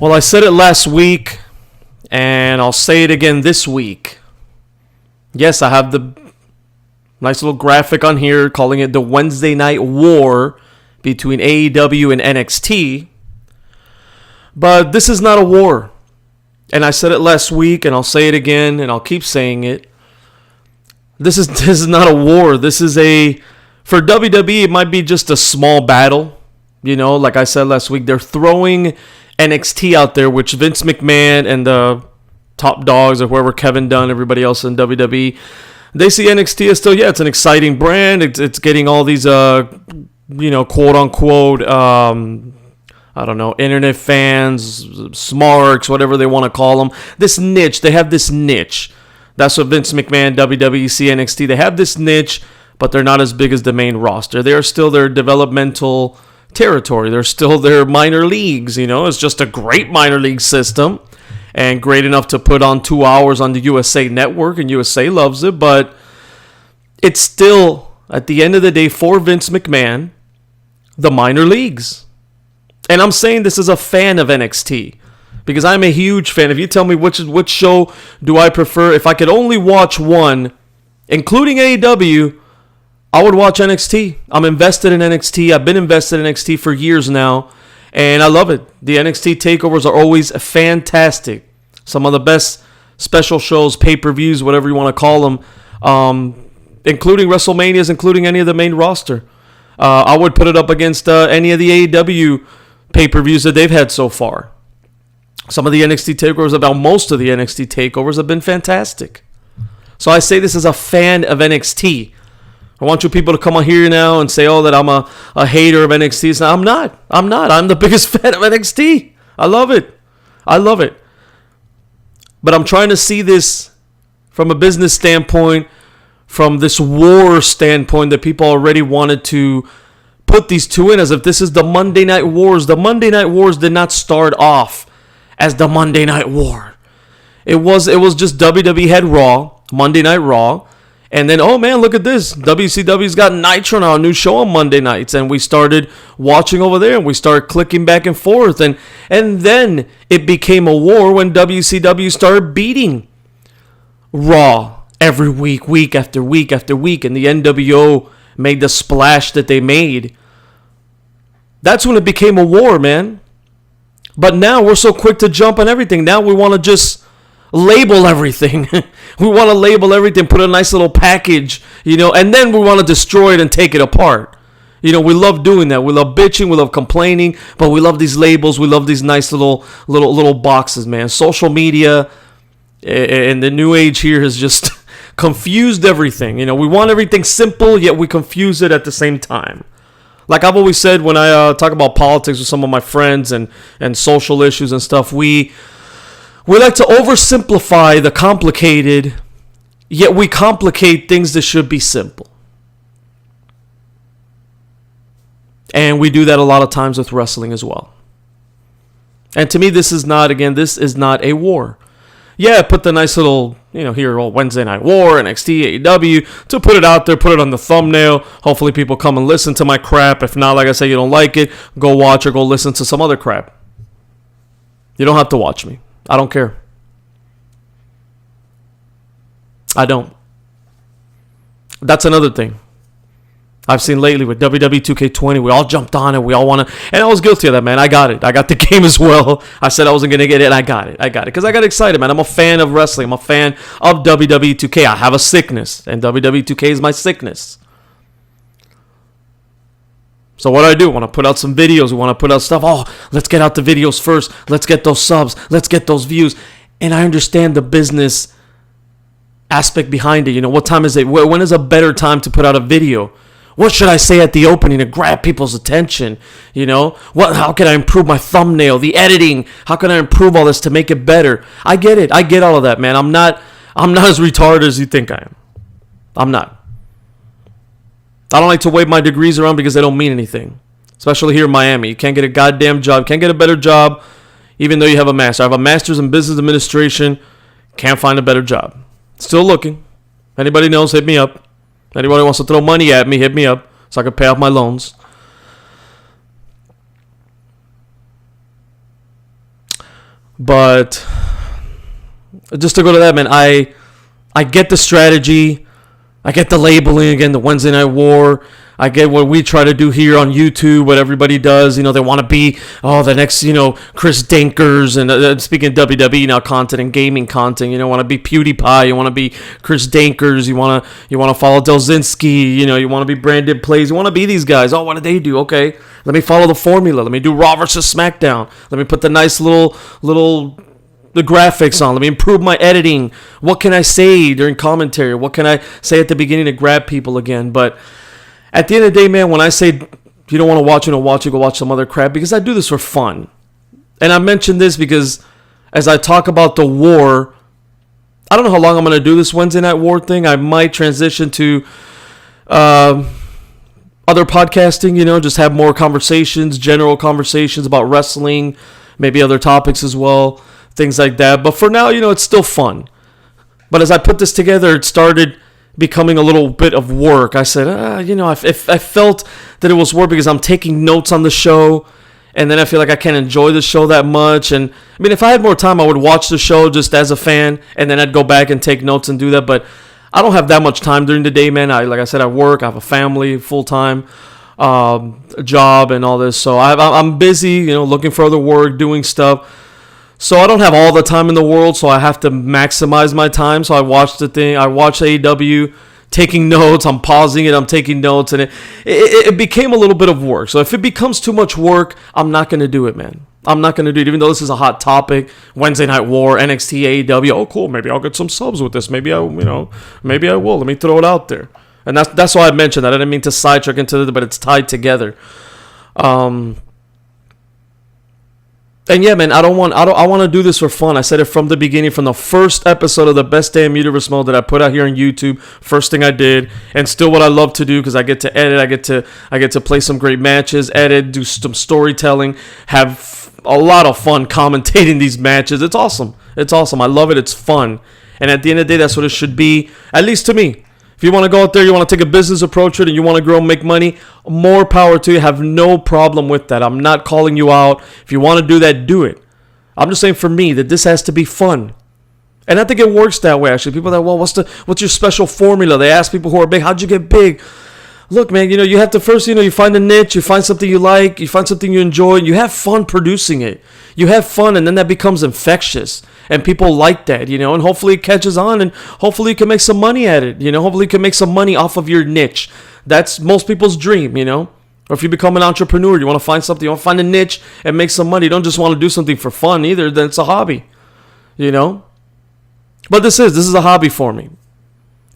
Well, I said it last week, and I'll say it again this week. Yes, I have the nice little graphic on here calling it the Wednesday Night War between AEW and NXT. But this is not a war. And I said it last week, and I'll say it again, and I'll keep saying it. This is not a war. This is for WWE, it might be just a small battle. You know, like I said last week, they're throwing NXT out there, which Vince McMahon and the top dogs or whoever, Kevin Dunn, everybody else in WWE, they see NXT as still, it's an exciting brand. It's getting all these, quote unquote, I don't know, internet fans, smarks, whatever they want to call them. This niche, they have this niche. That's what Vince McMahon, WWE, see NXT. They have this niche, but they're not as big as the main roster. They are still their developmental territory. They're still their minor leagues, It's just a great minor league system and great enough to put on 2 hours on the USA Network, and USA loves it, but it's still, at the end of the day, for Vince McMahon, the minor leagues. And I'm saying this as a fan of NXT because I'm a huge fan. If you tell me which show do I prefer, if I could only watch one, including AEW, I would watch NXT. I'm invested in NXT. I've been invested in NXT for years now, and I love it. The NXT takeovers are always fantastic. Some of the best special shows, pay-per-views, whatever you want to call them, including WrestleManias, including any of the main roster. I would put it up against any of the AEW pay-per-views that they've had so far. Some of the NXT takeovers, about most of the NXT takeovers, have been fantastic. So I say this as a fan of NXT. I want you people to come on here now and say, that I'm a hater of NXT. So I'm not. I'm the biggest fan of NXT. I love it. But I'm trying to see this from a business standpoint, from this war standpoint that people already wanted to put these two in as if this is the Monday Night Wars. The Monday Night Wars did not start off as the Monday Night War. It was just WWE had Raw, Monday Night Raw. And then, oh man, look at this. WCW's got Nitro now, a new show on Monday nights. And we started watching over there and we started clicking back and forth. And then it became a war when WCW started beating Raw every week after week after week. And the NWO made the splash that they made. That's when it became a war, man. But now we're so quick to jump on everything. Now we want to just label everything. We want to label everything, put a nice little package, and then we want to destroy it and take it apart. We love doing that. We love bitching, we love complaining, but we love these labels. We love these nice little boxes, man. Social media and the new age here has just confused everything. We want everything simple, yet we confuse it at the same time. Like I've always said when I talk about politics with some of my friends and social issues and stuff, we like to oversimplify the complicated, yet we complicate things that should be simple. And we do that a lot of times with wrestling as well. And to me, this is not a war. Yeah, put the nice little, here, Wednesday Night War, NXT, AEW, to put it out there, put it on the thumbnail. Hopefully people come and listen to my crap. If not, like I said, you don't like it, go watch or go listen to some other crap. You don't have to watch me. I don't care. I don't. That's another thing I've seen lately with WWE 2K20. We all jumped on it. We all want to. And I was guilty of that, man. I got it. I got the game as well. I said I wasn't going to get it, and I got it. Because I got excited, man. I'm a fan of wrestling. I'm a fan of WWE 2K. I have a sickness, and WWE 2K is my sickness. So what do? I want to put out some videos. We want to put out stuff. Oh, let's get out the videos first. Let's get those subs. Let's get those views. And I understand the business aspect behind it. What time is it? When is a better time to put out a video? What should I say at the opening to grab people's attention? How can I improve my thumbnail, the editing? How can I improve all this to make it better? I get it. I get all of that, man. I'm not as retarded as you think I am. I'm not. I don't like to wave my degrees around because they don't mean anything. Especially here in Miami. You can't get a goddamn job. Can't get a better job even though you have a master. I have a master's in business administration. Can't find a better job. Still looking. Anybody knows, hit me up. Anybody wants to throw money at me, hit me up so I can pay off my loans. But just to go to that, man, I get the strategy. I get the labeling again, the Wednesday Night War. I get what we try to do here on YouTube, what everybody does. You know, they want to be, the next, Chris Dankers. And speaking of WWE now, content and gaming content, want to be PewDiePie. You want to be Chris Dankers. You want to follow Delzinski. You want to be Brandon Plays. You want to be these guys. Oh, what did they do? Okay, let me follow the formula. Let me do Raw versus SmackDown. Let me put the nice little the graphics on. Let me improve my editing. What can I say during commentary? What can I say at the beginning to grab people again? But at the end of the day, man, when I say you don't want to watch, go watch some other crap, because I do this for fun. And I mentioned this because as I talk about the war, I don't know how long I'm going to do this Wednesday Night War thing. I might transition to other podcasting, just have more conversations, general conversations about wrestling, maybe other topics as well, things like that. But for now, it's still fun. But as I put this together, it started becoming a little bit of work. I said, I felt that it was work because I'm taking notes on the show, and then I feel like I can't enjoy the show that much. And I mean, if I had more time, I would watch the show just as a fan, and then I'd go back and take notes and do that. But I don't have that much time during the day, man. Like I said, I work. I have a family, full-time job, and all this. So I'm busy, looking for other work, doing stuff. So I don't have all the time in the world, so I have to maximize my time. So I watch the thing. I watch AEW, taking notes. I'm pausing it. I'm taking notes. And it became a little bit of work. So if it becomes too much work, I'm not going to do it, man. I'm not going to do it, even though this is a hot topic. Wednesday Night War, NXT, AEW. Oh, cool. Maybe I'll get some subs with this. Maybe I will. Let me throw it out there. And that's why I mentioned that. I didn't mean to sidetrack into it, but it's tied together. And yeah, man, I want to do this for fun. I said it from the beginning, from the first episode of the Best Damn Universe Mode that I put out here on YouTube. First thing I did, and still what I love to do, because I get to edit, I get to play some great matches, edit, do some storytelling, have a lot of fun commentating these matches. It's awesome. I love it. It's fun. And at the end of the day, that's what it should be, at least to me. If you want to go out there, you want to take a business approach to it, and you want to grow and make money, more power to you. I have no problem with that. I'm not calling you out. If you want to do that, do it. I'm just saying for me that this has to be fun. And I think it works that way, actually. People are like, well, what's your special formula? They ask people who are big, how'd you get big? Look, man, you have to first, you find a niche, you find something you like, you find something you enjoy, and you have fun producing it. You have fun, and then that becomes infectious. And people like that, and hopefully it catches on, and hopefully you can make some money at it, hopefully you can make some money off of your niche. That's most people's dream, Or if you become an entrepreneur, you want to find something, you want to find a niche and make some money. You don't just want to do something for fun either, then it's a hobby, But this is a hobby for me.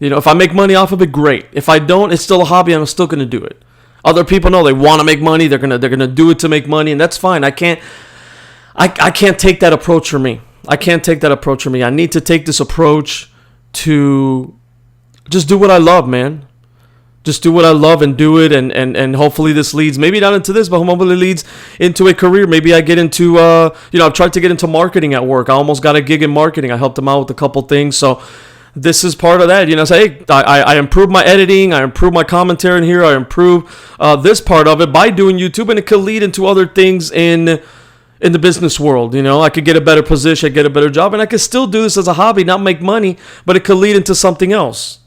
If I make money off of it, great. If I don't, it's still a hobby, and I'm still going to do it. Other people know they want to make money, they're going to do it to make money, and that's fine. I can't take that approach for me. I need to take this approach to just do what I love, man. Just do what I love and do it, and hopefully this leads, maybe not into this, but hopefully it leads into a career. Maybe I get into, I've tried to get into marketing at work. I almost got a gig in marketing. I helped them out with a couple things, so this is part of that. Say, hey, I improve my editing, I improve my commentary in here, I improve this part of it by doing YouTube, and it could lead into other things in the business world. I could get a better position, get a better job, and I could still do this as a hobby, not make money, but it could lead into something else.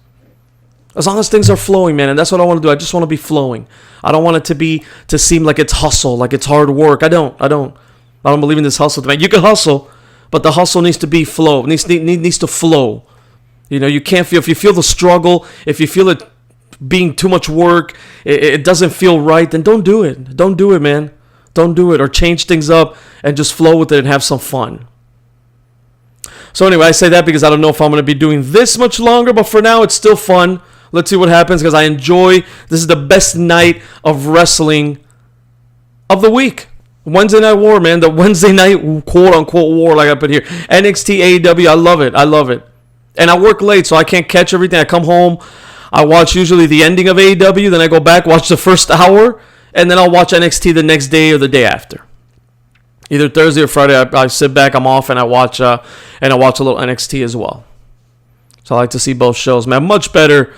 As long as things are flowing, man, and that's what I want to do. I just want to be flowing. I don't want it to seem like it's hustle, like it's hard work. I don't believe in this hustle, man. You can hustle, but the hustle needs to be flow. It needs to flow. You can't feel, if you feel the struggle, if you feel it being too much work, it doesn't feel right, then don't do it. Don't do it, man. Don't do it, or change things up and just flow with it and have some fun. So anyway, I say that because I don't know if I'm going to be doing this much longer, but for now it's still fun. Let's see what happens, because I enjoy, this is the best night of wrestling of the week. Wednesday Night War, man. The Wednesday night quote-unquote war, like I put here. NXT, AEW, I love it. And I work late, so I can't catch everything. I come home, I watch usually the ending of AEW, then I go back, watch the first hour, and then I'll watch NXT the next day or the day after. Either Thursday or Friday, I sit back, I'm off, and I watch a little NXT as well. So I like to see both shows, man. Much better.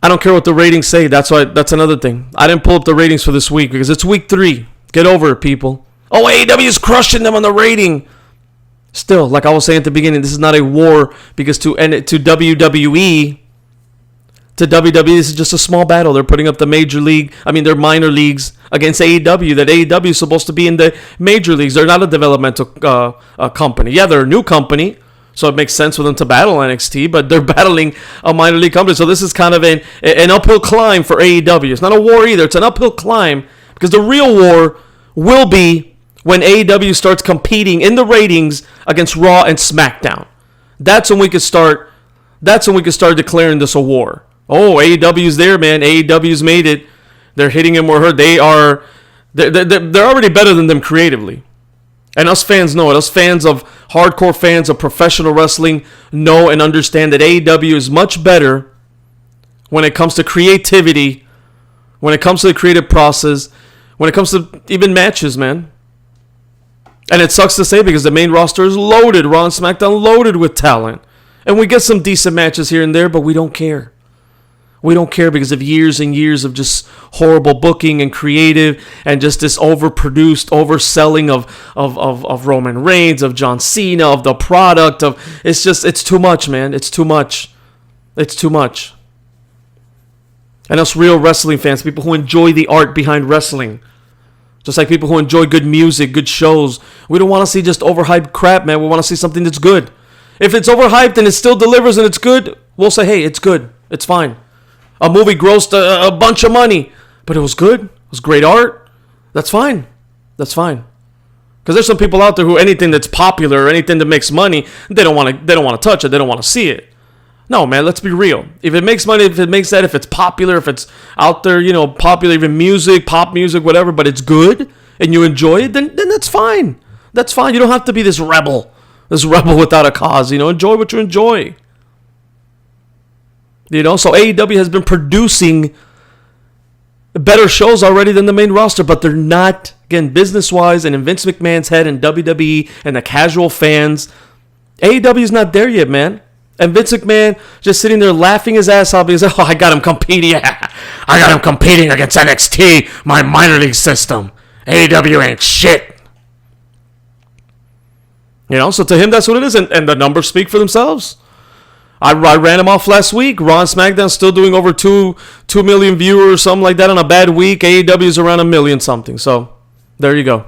I don't care what the ratings say. That's another thing. I didn't pull up the ratings for this week because it's week 3. Get over it, people. Oh, AEW is crushing them on the rating. Still, like I was saying at the beginning, this is not a war because to WWE, this is just a small battle. They're putting up their minor leagues against AEW. That AEW is supposed to be in the major leagues. They're not a developmental company. Yeah, they're a new company, so it makes sense for them to battle NXT, but they're battling a minor league company. So this is kind of an uphill climb for AEW. It's not a war either. It's an uphill climb because the real war will be when AEW starts competing in the ratings against Raw and SmackDown. That's when we could start declaring this a war. Oh, AEW's there, man. AEW's made it. They're hitting him or her. They're already better than them creatively. And us fans know it. Us hardcore fans of professional wrestling know and understand that AEW is much better when it comes to creativity, when it comes to the creative process, when it comes to even matches, man. And it sucks to say because the main roster is loaded. Raw and SmackDown loaded with talent. And we get some decent matches here and there, but we don't care. We don't care because of years and years of just horrible booking and creative and just this overproduced overselling of Roman Reigns, of John Cena, of the product. It's too much, man. It's too much. It's too much. And us real wrestling fans, people who enjoy the art behind wrestling, just like people who enjoy good music, good shows. We don't want to see just overhyped crap, man. We want to see something that's good. If it's overhyped and it still delivers and it's good, we'll say, hey, it's good. It's fine. A movie grossed a bunch of money, but it was good. It was great art. That's fine. That's fine. Because there's some people out there who anything that's popular or anything that makes money, they don't want to touch it. They don't want to see it. No, man, let's be real. If it makes money, if it's popular, if it's out there, popular, even music, pop music, whatever, but it's good and you enjoy it, then that's fine. That's fine. You don't have to be this rebel without a cause. Enjoy what you enjoy. So AEW has been producing better shows already than the main roster, but they're not, again, business-wise and in Vince McMahon's head and WWE and the casual fans. AEW's not there yet, man. And Vince McMahon just sitting there laughing his ass off because, I got him competing. I got him competing against NXT, my minor league system. AEW ain't shit. So to him, that's what it is. And the numbers speak for themselves. I ran him off last week. Raw and SmackDown still doing over 2 million viewers, something like that on a bad week. AEW is around 1 million something. So there you go.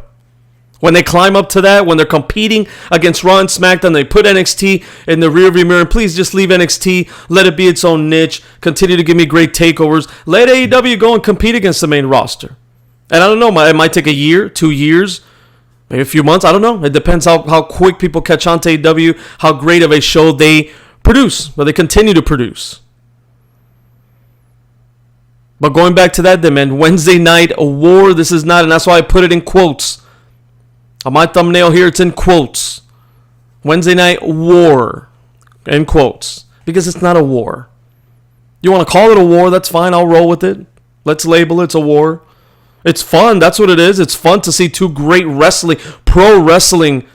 When they climb up to that, when they're competing against Raw and SmackDown, they put NXT in the rearview mirror. Please just leave NXT. Let it be its own niche. Continue to give me great takeovers. Let AEW go and compete against the main roster. And I don't know, it might take a year, 2 years, maybe a few months. I don't know. It depends how quick people catch on to AEW, how great of a show they produce, but they continue to produce. But going back to that, then, man, Wednesday night, a war. This is not, and that's why I put it in quotes. On my thumbnail here, it's in quotes. Wednesday night war, in quotes, because it's not a war. You want to call it a war? That's fine. I'll roll with it. Let's label it a war. It's fun. That's what it is. It's fun to see two great pro wrestling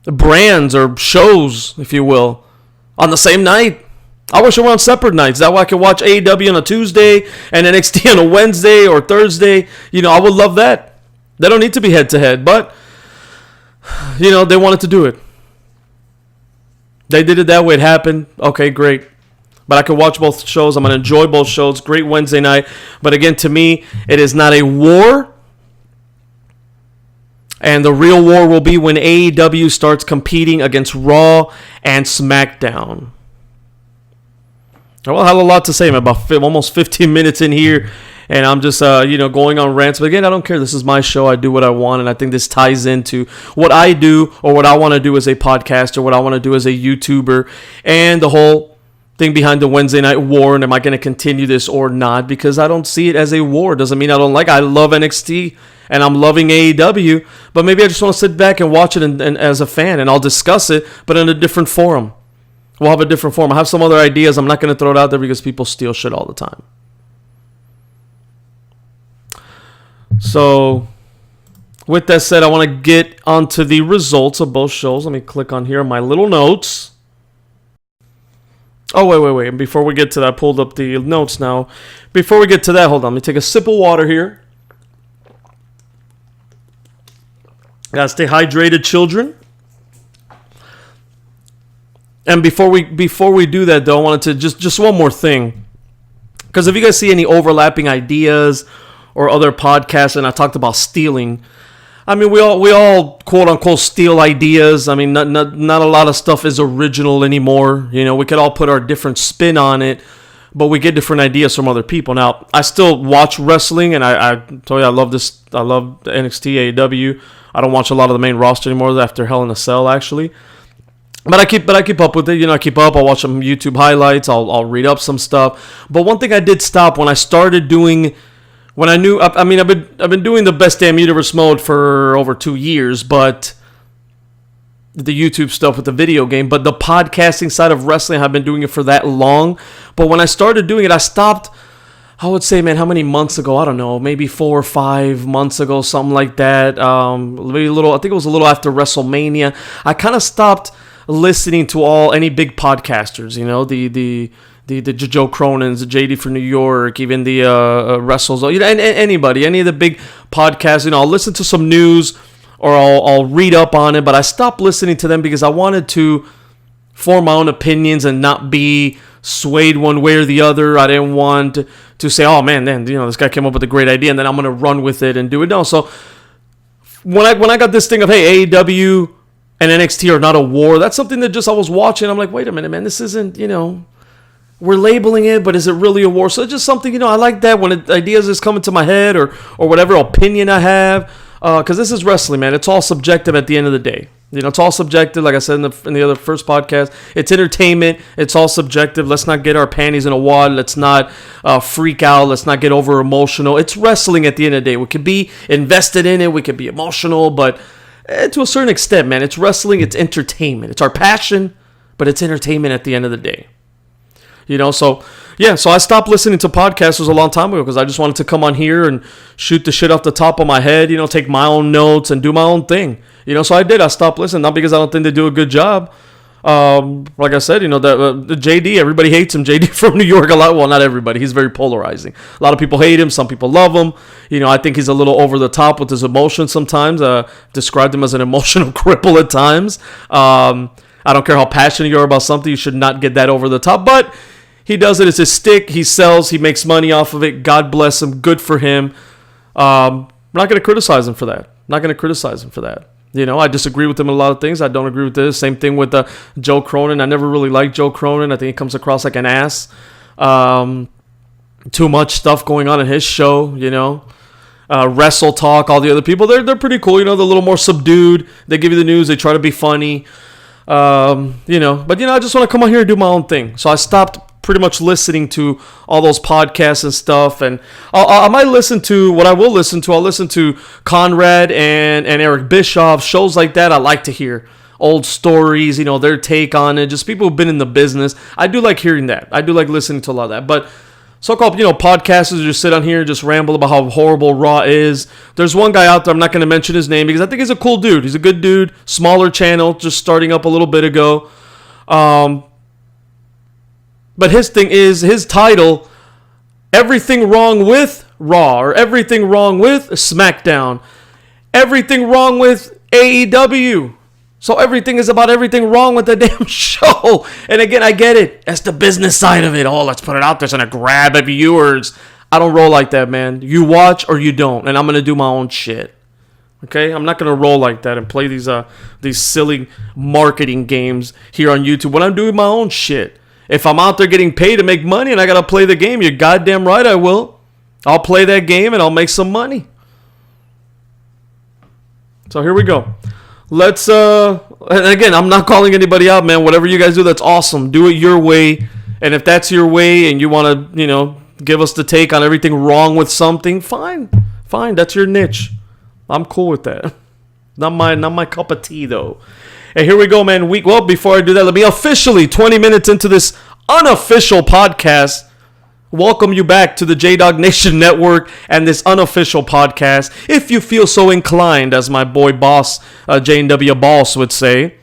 brands or shows, if you will, on the same night. I wish it were on separate nights. That way I could watch AEW on a Tuesday and NXT on a Wednesday or Thursday. I would love that. They don't need to be head-to-head, but, they wanted to do it. They did it that way. It happened. Okay, great. But I could watch both shows. I'm going to enjoy both shows. Great Wednesday night. But again, to me, it is not a war. And the real war will be when AEW starts competing against Raw and SmackDown. I have a lot to say. I'm about almost 15 minutes in here. And I'm just, going on rants. But again, I don't care. This is my show. I do what I want. And I think this ties into what I do or what I want to do as a podcaster, what I want to do as a YouTuber, and the whole thing behind the Wednesday night war. And am I going to continue this or not? Because I don't see it as a war. Doesn't mean I don't like it. I love NXT. And I'm loving AEW, but maybe I just want to sit back and watch it and as a fan, and I'll discuss it, but in a different forum. We'll have a different forum. I have some other ideas. I'm not going to throw it out there because people steal shit all the time. So, with that said, I want to get onto the results of both shows. Let me click on here, my little notes. Oh, wait. And before we get to that, I pulled up the notes now. Before we get to that, hold on. Let me take a sip of water here. Gotta stay hydrated, children. And before we do that, though, I wanted to just one more thing. Because if you guys see any overlapping ideas or other podcasts, and I talked about stealing, I mean, we all quote unquote steal ideas. I mean, not a lot of stuff is original anymore. You know, we could all put our different spin on it, but we get different ideas from other people. Now, I still watch wrestling, and I told you I love this. I love NXT, AEW. I don't watch a lot of the main roster anymore after Hell in a Cell, actually. But I keep up with it. You know, I keep up. I'll watch some YouTube highlights. I'll read up some stuff. But one thing I did stop when I started doing, when I knew, I mean, I've been doing the Best Damn Universe mode for over 2 years, but the YouTube stuff with the video game. But the podcasting side of wrestling, I've been doing it for that long. But when I started doing it, I stopped. I would say, man, how many months ago? I don't know, maybe 4 or 5 months ago, something like that. Maybe a little. I think it was a little after WrestleMania. I kind of stopped listening to any big podcasters, you know, the Joe Cronins, the JD for New York, even the Wrestles, you know, and anybody, any of the big podcasts. You know, I'll listen to some news or I'll read up on it, but I stopped listening to them because I wanted to form my own opinions and not be swayed one way or the other. I didn't want to say, oh man, then, you know, this guy came up with a great idea and then I'm going to run with it and do it. No, so when I got this thing of, hey, AEW and NXT are not a war, that's something that just I was watching. I'm like, wait a minute, man, this isn't, you know, we're labeling it, but is it really a war? So it's just something, you know, I like that when ideas is coming to my head or whatever opinion I have, because this is wrestling, man. It's all subjective at the end of the day. You know, it's all subjective. Like I said in the other first podcast, it's entertainment. It's all subjective. Let's not get our panties in a wad. Let's not freak out. Let's not get over emotional. It's wrestling at the end of the day. We could be invested in it. We could be emotional, but to a certain extent, man, it's wrestling. It's entertainment. It's our passion, but it's entertainment at the end of the day. You know, so yeah, so I stopped listening to podcasters a long time ago because I just wanted to come on here and shoot the shit off the top of my head, you know, take my own notes and do my own thing. You know, so I did. I stopped listening, not because I don't think they do a good job. Like I said, you know, the JD, everybody hates him. JD from New York, a lot. Well, not everybody. He's very polarizing. A lot of people hate him. Some people love him. You know, I think he's a little over the top with his emotions sometimes. Described him as an emotional cripple at times. I don't care how passionate you are about something. You should not get that over the top. But he does it. It's his stick. He sells. He makes money off of it. God bless him. Good for him. I'm not going to criticize him for that. You know, I disagree with him in a lot of things. I don't agree with this. Same thing with Joe Cronin. I never really liked Joe Cronin. I think he comes across like an ass. Too much stuff going on in his show, you know. Wrestle Talk, all the other people, they're pretty cool. You know, they're a little more subdued. They give you the news. They try to be funny. You know, but, you know, I just want to come on here and do my own thing. So I stopped pretty much listening to all those podcasts and stuff, and I might listen to what I will listen to. I'll listen to Conrad and Eric Bischoff, shows like that. I like to hear old stories, you know, their take on it, just people who've been in the business. I do like hearing that. I do like listening to a lot of that. But so-called, you know, podcasters just sit on here and just ramble about how horrible Raw is. There's one guy out there, I'm not going to mention his name because I think he's a cool dude. He's a good dude, smaller channel, just starting up a little bit ago. But his thing is, his title, Everything Wrong with Raw, or Everything Wrong with SmackDown, Everything Wrong with AEW. So everything is about everything wrong with the damn show. And again, I get it. That's the business side of it. Oh, let's put it out there. It's going to grab at viewers. I don't roll like that, man. You watch or you don't. And I'm going to do my own shit. Okay? I'm not going to roll like that and play these silly marketing games here on YouTube when I'm doing my own shit. If I'm out there getting paid to make money and I got to play the game, you're goddamn right I will. I'll play that game and I'll make some money. So here we go. Let's, and again, I'm not calling anybody out, man. Whatever you guys do, that's awesome. Do it your way. And if that's your way and you want to, you know, give us the take on everything wrong with something, fine. Fine. That's your niche. I'm cool with that. Not my cup of tea, though. And here we go, man. Well, before I do that, let me officially, 20 minutes into this unofficial podcast, welcome you back to the J-Dogg Nation Network and this unofficial podcast. If you feel so inclined, as my boy boss, J&W Boss would say.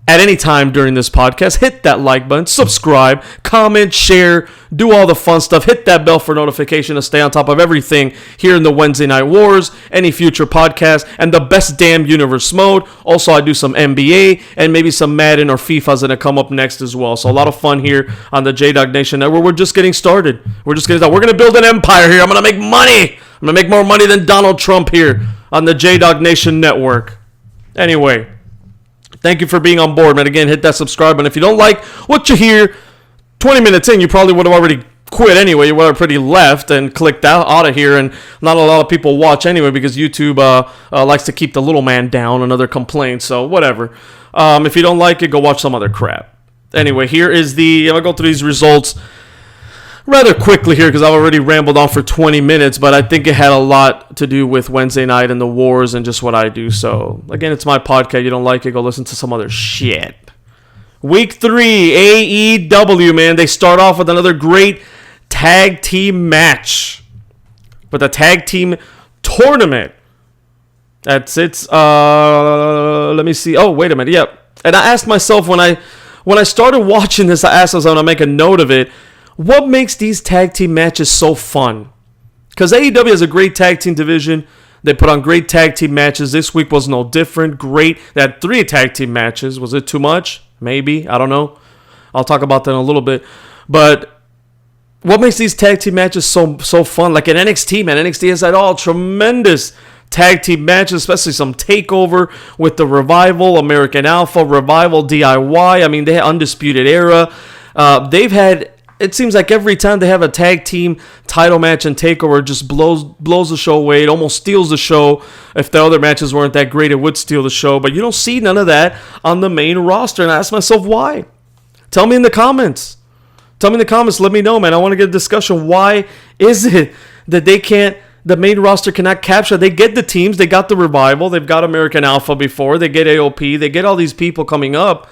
at any time during this podcast, hit that like button, subscribe, comment, share, do all the fun stuff. Hit that bell for notification to stay on top of everything here in the Wednesday Night Wars, any future podcast, and the best damn universe mode. Also, I do some NBA and maybe some Madden or FIFA's going to come up next as well. So a lot of fun here on the J-Dogg Nation Network. We're just getting started. We're going to build an empire here. I'm going to make money. I'm going to make more money than Donald Trump here on the J-Dogg Nation Network. Anyway, thank you for being on board, man. Again, hit that subscribe button. If you don't like what you hear, 20 minutes in, you probably would have already quit anyway. You would have pretty left and clicked out of here, and not a lot of people watch anyway because YouTube likes to keep the little man down, another complaint, so whatever. If you don't like it, go watch some other crap. Anyway, I'm going to go through these results rather quickly here because I've already rambled on for 20 minutes, but I think it had a lot to do with Wednesday night and the wars and just what I do. So, again, it's my podcast. You don't like it, go listen to some other shit. Week 3, AEW, man. They start off with another great tag team match. But the tag team tournament. Let me see. Oh, wait a minute. Yep. And I asked myself when I started watching this, I asked myself, and I'll make a note of it, what makes these tag team matches so fun? Because AEW has a great tag team division. They put on great tag team matches. This week was no different. Great. They had 3 tag team matches. Was it too much? Maybe. I don't know. I'll talk about that in a little bit. But what makes these tag team matches so fun? Like in NXT, man. NXT has had all tremendous tag team matches, especially some takeover with the Revival, American Alpha, Revival, DIY. I mean, they had Undisputed Era. They've had... It seems like every time they have a tag team title match and takeover, it just blows the show away. It almost steals the show. If the other matches weren't that great, it would steal the show. But you don't see none of that on the main roster. And I ask myself, why? Tell me in the comments. Let me know, man. I want to get a discussion. Why is it that the main roster cannot capture? They get the teams. They got the Revival. They've got American Alpha before. They get AOP. They get all these people coming up.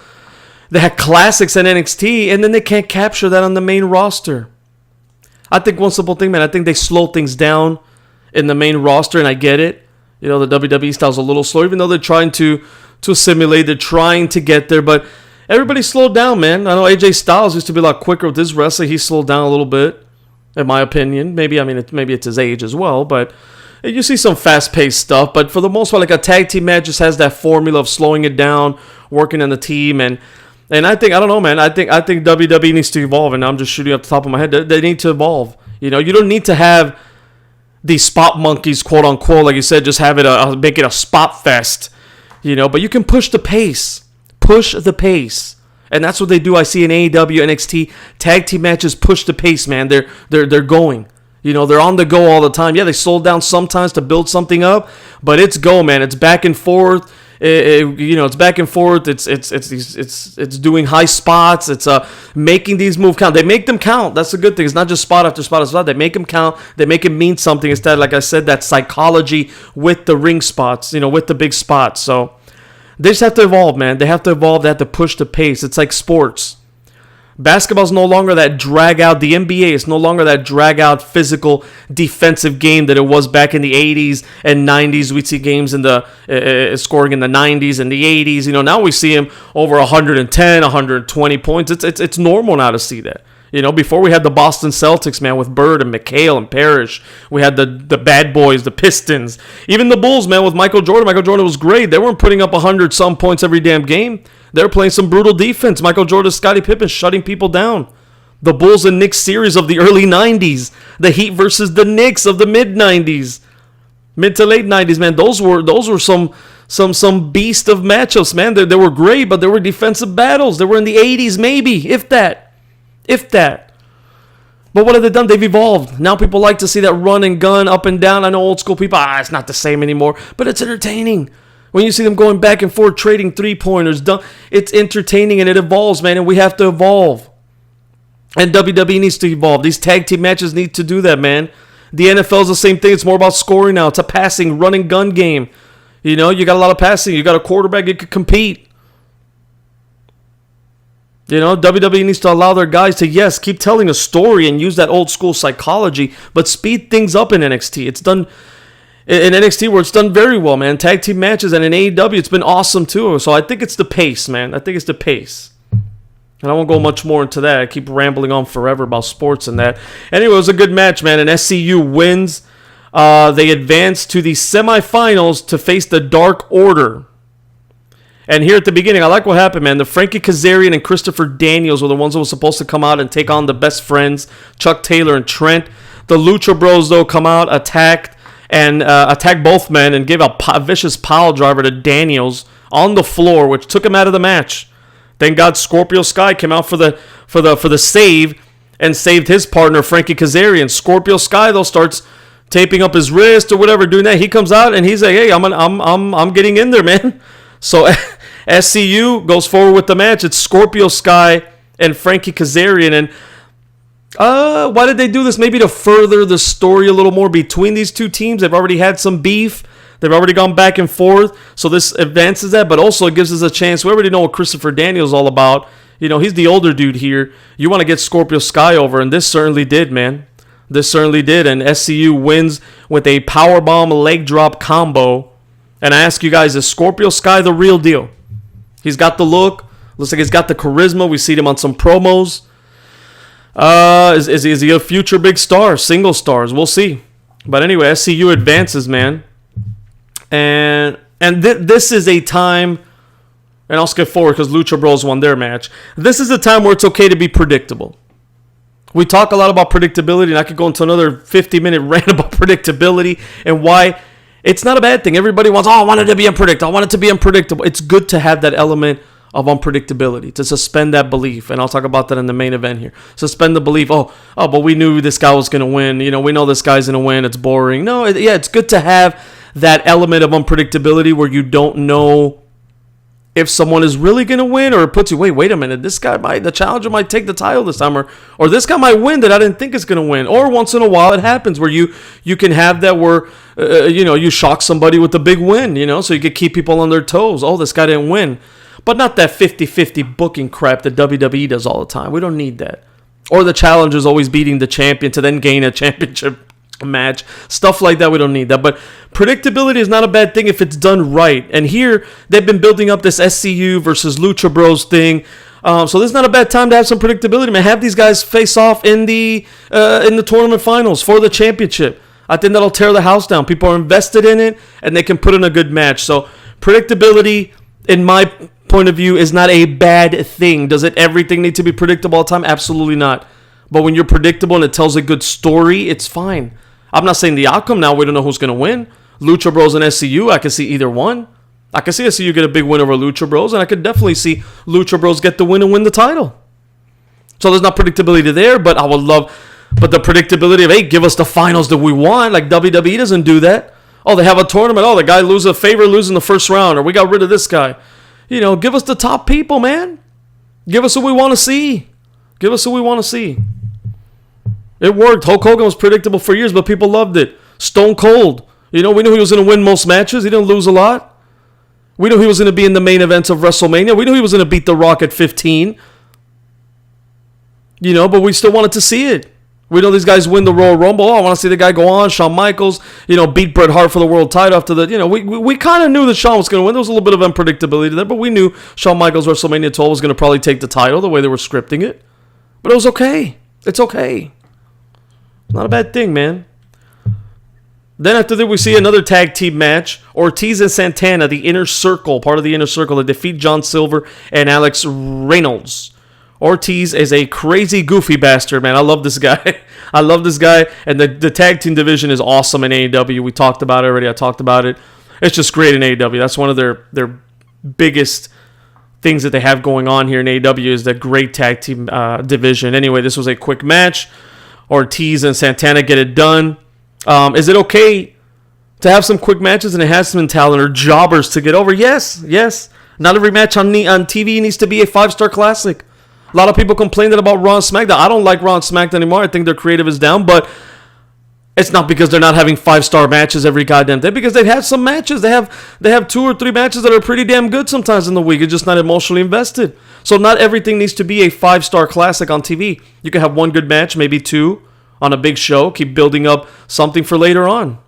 They had classics in NXT, and then they can't capture that on the main roster. I think one simple thing, man, I think they slow things down in the main roster, and I get it. You know, the WWE style's a little slow, even though they're trying to assimilate, they're trying to get there, but everybody slowed down, man. I know AJ Styles used to be a lot quicker with his wrestling. He slowed down a little bit, in my opinion. Maybe it's his age as well, but you see some fast-paced stuff, but for the most part, like a tag team match just has that formula of slowing it down, working on the team, and I think, I don't know, man, I think WWE needs to evolve, and I'm just shooting off the top of my head. They need to evolve. You know, you don't need to have these spot monkeys, quote unquote, like you said, just have it make it a spot fest, you know, but you can push the pace. And that's what they do. I see in AEW, NXT, tag team matches push the pace, man. They're going. You know, they're on the go all the time. Yeah, they slow down sometimes to build something up, but it's go, man. It's back and forth. It's back and forth. It's doing high spots. It's making these moves count. They make them count. That's a good thing. It's not just spot after spot after spot. They make them count. They make it mean something instead. Like I said, that psychology with the ring spots. You know, with the big spots. So they just have to evolve, man. They have to evolve. They have to push the pace. It's like sports. Basketball's no longer that drag-out. The NBA is no longer that drag-out physical defensive game that it was back in the 80s and 90s. We'd see games in the scoring in the 90s and the 80s. You know, now we see them over 110, 120 points. It's normal now to see that. You know, before we had the Boston Celtics, man, with Bird and McHale and Parrish. We had the bad boys, the Pistons. Even the Bulls, man, with Michael Jordan. Michael Jordan was great. They weren't putting up 100-some points every damn game. They were playing some brutal defense. Michael Jordan, Scottie Pippen shutting people down. The Bulls and Knicks series of the early 90s. The Heat versus the Knicks of the mid-90s. Mid to late 90s, man. Those were some beast of matchups, man. They were great, but they were defensive battles. They were in the 80s, maybe, if that. But what have they done? They've evolved. Now people like to see that run and gun up and down. I know old school people, it's not the same anymore. But it's entertaining. When you see them going back and forth, trading three-pointers, it's entertaining and it evolves, man. And we have to evolve. And WWE needs to evolve. These tag team matches need to do that, man. The NFL is the same thing. It's more about scoring now. It's a passing, run and gun game. You know, you got a lot of passing. You got a quarterback. You can compete. You know, WWE needs to allow their guys to, yes, keep telling a story and use that old school psychology, but speed things up in NXT. in NXT where it's done very well, man. Tag team matches, and in AEW it's been awesome too. So I think it's the pace, man. I think it's the pace. And I won't go much more into that. I keep rambling on forever about sports and that. Anyway, it was a good match, man. And SCU wins. They advance to the semifinals to face the Dark Order. And here at the beginning, I like what happened, man. The Frankie Kazarian and Christopher Daniels were the ones that were supposed to come out and take on the best friends, Chuck Taylor and Trent. The Lucha Bros, though, come out, attacked both men and gave a vicious pile driver to Daniels on the floor, which took him out of the match. Thank God Scorpio Sky came out for the save and saved his partner, Frankie Kazarian. Scorpio Sky, though, starts taping up his wrist or whatever, doing that. He comes out and he's like, "Hey, I'm getting in there, man." So SCU goes forward with the match. It's Scorpio Sky and Frankie Kazarian. And why did they do this? Maybe to further the story a little more between these two teams. They've already had some beef. They've already gone back and forth. So this advances that, but also it gives us a chance. We already know what Christopher Daniels is all about. You know, he's the older dude here. You want to get Scorpio Sky over, and this certainly did, man. This certainly did. And SCU wins with a powerbomb leg drop combo. And I ask you guys, is Scorpio Sky the real deal? He's got the look. Looks like he's got the charisma. We see him on some promos. Is he a future big star? Single stars. We'll see. But anyway, SCU advances, man. And this is a time, and I'll skip forward because Lucha Bros won their match. This is a time where it's okay to be predictable. We talk a lot about predictability, and I could go into another 50-minute rant about predictability and why it's not a bad thing. Everybody wants, I want it to be unpredictable. I want it to be unpredictable. It's good to have that element of unpredictability, to suspend that belief. And I'll talk about that in the main event here. Suspend the belief, but we knew this guy was going to win. You know, we know this guy's going to win. It's boring. No, it's good to have that element of unpredictability where you don't know if someone is really going to win, or it puts you, wait a minute, the challenger might take the title this time, or this guy might win that I didn't think is going to win. Or once in a while it happens where you can have that where, you shock somebody with a big win, so you could keep people on their toes. Oh, this guy didn't win. But not that 50-50 booking crap that WWE does all the time. We don't need that. Or the challenger's always beating the champion to then gain a championship match. Stuff like that, we don't need that. But predictability is not a bad thing if it's done right. And here, they've been building up this SCU versus Lucha Bros thing. So this is not a bad time to have some predictability, man. Have these guys face off in the tournament finals for the championship. I think that'll tear the house down. People are invested in it, and they can put in a good match. So predictability, in my point of view, is not a bad thing. Does everything need to be predictable all the time? Absolutely not. But when you're predictable and it tells a good story, it's fine. I'm not saying the outcome now. We don't know who's going to win. Lucha Bros and SCU, I can see either one. I can see SCU get a big win over Lucha Bros, and I could definitely see Lucha Bros get the win and win the title. So there's not predictability there, but but the predictability of, hey, give us the finals that we want. Like WWE doesn't do that. Oh, they have a tournament. Oh, the guy losing the first round, or we got rid of this guy. Give us the top people, man. Give us what we want to see. Give us what we want to see. It worked. Hulk Hogan was predictable for years, but people loved it. Stone Cold. We knew he was going to win most matches. He didn't lose a lot. We knew he was going to be in the main events of WrestleMania. We knew he was going to beat The Rock at 15. But we still wanted to see it. We know these guys win the Royal Rumble. Oh, I want to see the guy go on. Shawn Michaels, beat Bret Hart for the world title after the, we kind of knew that Shawn was going to win. There was a little bit of unpredictability there, but we knew Shawn Michaels WrestleMania 12 was going to probably take the title the way they were scripting it. But it was okay. It's okay. Not a bad thing, man. Then after that, we see another tag team match. Ortiz and Santana, the Inner Circle, part of the Inner Circle, they defeat John Silver and Alex Reynolds. Ortiz is a crazy, goofy bastard, man. I love this guy. I love this guy. And the tag team division is awesome in AEW. We talked about it already. I talked about it. It's just great in AEW. That's one of their biggest things that they have going on here in AEW is the great tag team division. Anyway, this was a quick match. Ortiz and Santana get it done. Is it okay to have some quick matches and enhancement talent or jobbers to get over? Yes. Not every match on TV needs to be a 5-star classic. A lot of people complain that about Raw and SmackDown. I don't like Raw and SmackDown anymore. I think their creative is down, but it's not because they're not having 5-star matches every goddamn day. Because they've had some matches. They have 2 or 3 matches that are pretty damn good sometimes in the week. It's just not emotionally invested. So not everything needs to be a 5-star classic on TV. You can have 1 good match, maybe 2 on a big show. Keep building up something for later on.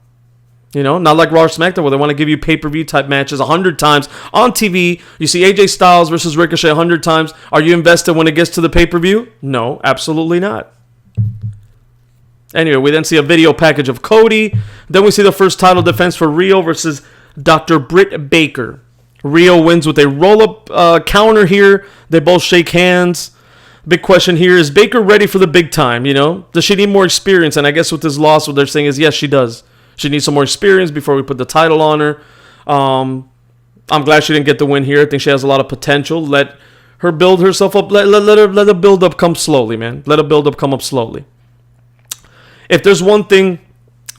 You know, not like Raw or SmackDown where they want to give you pay-per-view type matches 100 times on TV. You see AJ Styles versus Ricochet 100 times. Are you invested when it gets to the pay-per-view? No, absolutely not. Anyway, we then see a video package of Cody. Then we see the first title defense for Rio versus Dr. Britt Baker. Rio wins with a roll-up counter here. They both shake hands. Big question here, is Baker ready for the big time, you know? Does she need more experience? And I guess with this loss, what they're saying is, yes, she does. She needs some more experience before we put the title on her. I'm glad she didn't get the win here. I think she has a lot of potential. Let her build herself up. Let the build-up come slowly, man. Let a build-up come up slowly. If there's one thing,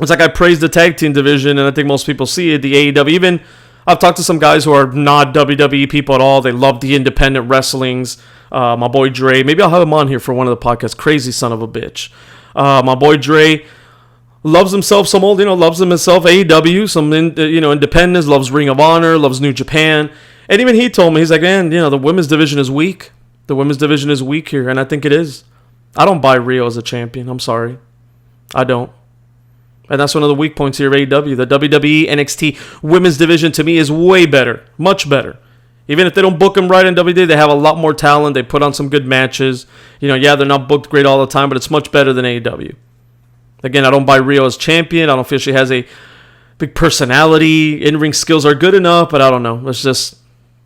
it's like I praise the tag team division, and I think most people see it, the AEW. Even I've talked to some guys who are not WWE people at all. They love the independent wrestlings. My boy Dre. Maybe I'll have him on here for one of the podcasts. Crazy son of a bitch. My boy Dre loves himself some old, loves himself AEW, some, independence, loves Ring of Honor, loves New Japan. And even he told me, he's like, man, the women's division is weak. The women's division is weak here, and I think it is. I don't buy Rio as a champion. I'm sorry. I don't. And that's one of the weak points here of AEW. The WWE NXT women's division, to me, is way better. Much better. Even if they don't book them right in WWE, they have a lot more talent. They put on some good matches. They're not booked great all the time, but it's much better than AEW. Again, I don't buy Rio as champion. I don't feel she has a big personality. In-ring skills are good enough, but I don't know. It's just,